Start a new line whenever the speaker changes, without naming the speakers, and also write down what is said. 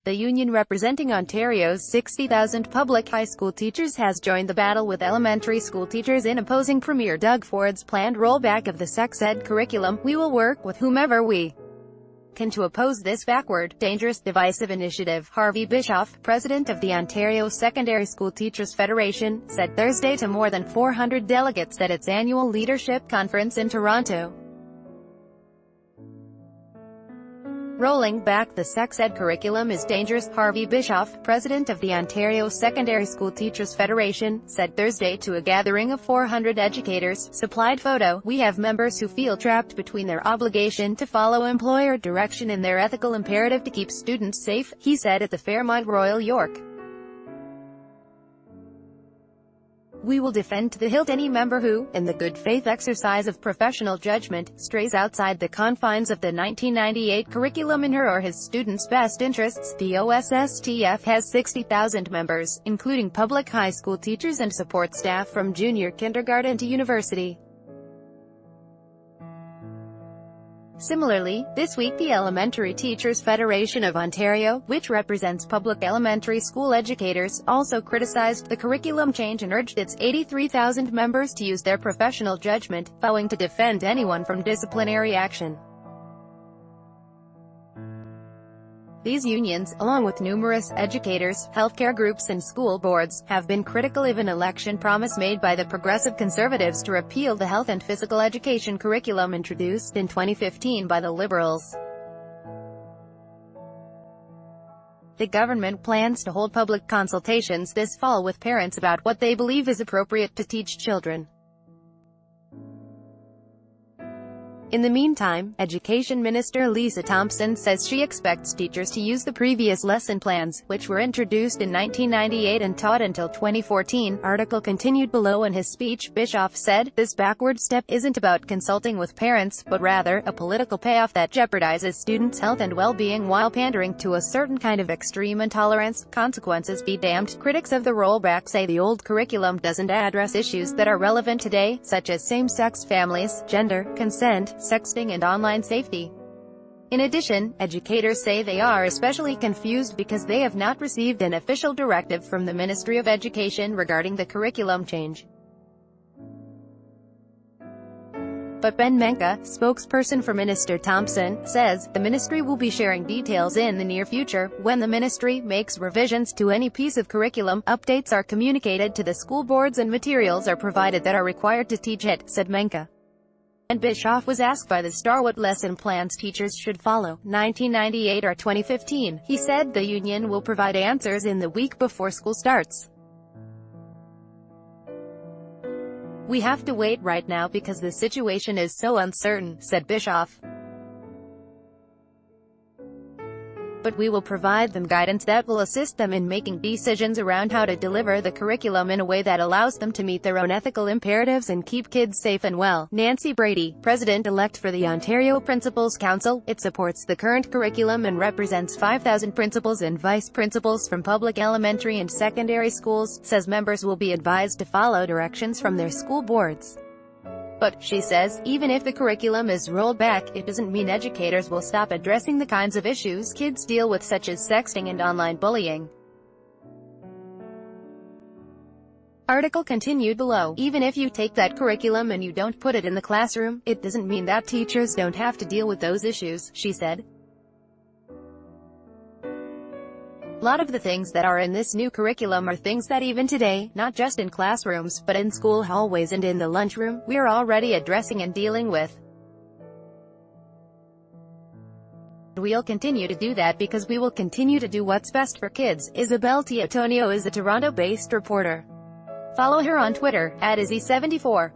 The union representing Ontario's 60,000 public high school teachers has joined the battle with elementary school teachers in opposing Premier Doug Ford's planned rollback of the sex ed curriculum. "We will work with whomever we can to oppose this backward, dangerous, divisive initiative," Harvey Bischoff, president of the Ontario Secondary School Teachers Federation, said Thursday to more than 400 delegates at its annual leadership conference in Toronto. "Rolling back the sex ed curriculum is dangerous," Harvey Bischoff, president of the Ontario Secondary School Teachers Federation, said Thursday to a gathering of 400 educators. Supplied photo. "We have members who feel trapped between their obligation to follow employer direction and their ethical imperative to keep students safe," he said at the Fairmont Royal York. "We will defend to the hilt any member who, in the good faith exercise of professional judgment, strays outside the confines of the 1998 curriculum in her or his students' best interests." The OSSTF has 60,000 members, including public high school teachers and support staff from junior kindergarten to university. Similarly, this week the Elementary Teachers Federation of Ontario, which represents public elementary school educators, also criticized the curriculum change and urged its 83,000 members to use their professional judgment, vowing to defend anyone from disciplinary action. These unions, along with numerous educators, healthcare groups and school boards, have been critical of an election promise made by the Progressive Conservatives to repeal the health and physical education curriculum introduced in 2015 by the Liberals. The government plans to hold public consultations this fall with parents about what they believe is appropriate to teach children. In the meantime, Education Minister Lisa Thompson says she expects teachers to use the previous lesson plans, which were introduced in 1998 and taught until 2014. Article continued below. In his speech, Bischoff said, "This backward step isn't about consulting with parents, but rather, a political payoff that jeopardizes students' health and well-being while pandering to a certain kind of extreme intolerance. Consequences be damned." Critics of the rollback say the old curriculum doesn't address issues that are relevant today, such as same-sex families, gender, consent, sexting and online safety. In addition, educators say they are especially confused because they have not received an official directive from the Ministry of Education regarding the curriculum change. But Ben Menka, spokesperson for Minister Thompson, says, the ministry will be sharing details in the near future. When the ministry makes revisions to any piece of curriculum, updates are communicated to the school boards and materials are provided that are required to teach it, said Menka. And Bischoff was asked by the Star what lesson plans teachers should follow, 1998 or 2015. He said the union will provide answers in the week before school starts. "We have to wait right now because the situation is so uncertain," said Bischoff. "But we will provide them guidance that will assist them in making decisions around how to deliver the curriculum in a way that allows them to meet their own ethical imperatives and keep kids safe and well." Nancy Brady, president-elect for the Ontario Principals Council, it supports the current curriculum and represents 5,000 principals and vice principals from public elementary and secondary schools, says members will be advised to follow directions from their school boards. But, she says, even if the curriculum is rolled back, it doesn't mean educators will stop addressing the kinds of issues kids deal with such as sexting and online bullying. Article continued below. "Even if you take that curriculum and you don't put it in the classroom, it doesn't mean that teachers don't have to deal with those issues," she said. "A lot of the things that are in this new curriculum are things that even today, not just in classrooms, but in school hallways and in the lunchroom, we're already addressing and dealing with. We'll continue to do that because we will continue to do what's best for kids." Isabel Teotonio is a Toronto-based reporter. Follow her on Twitter, @Izzy74.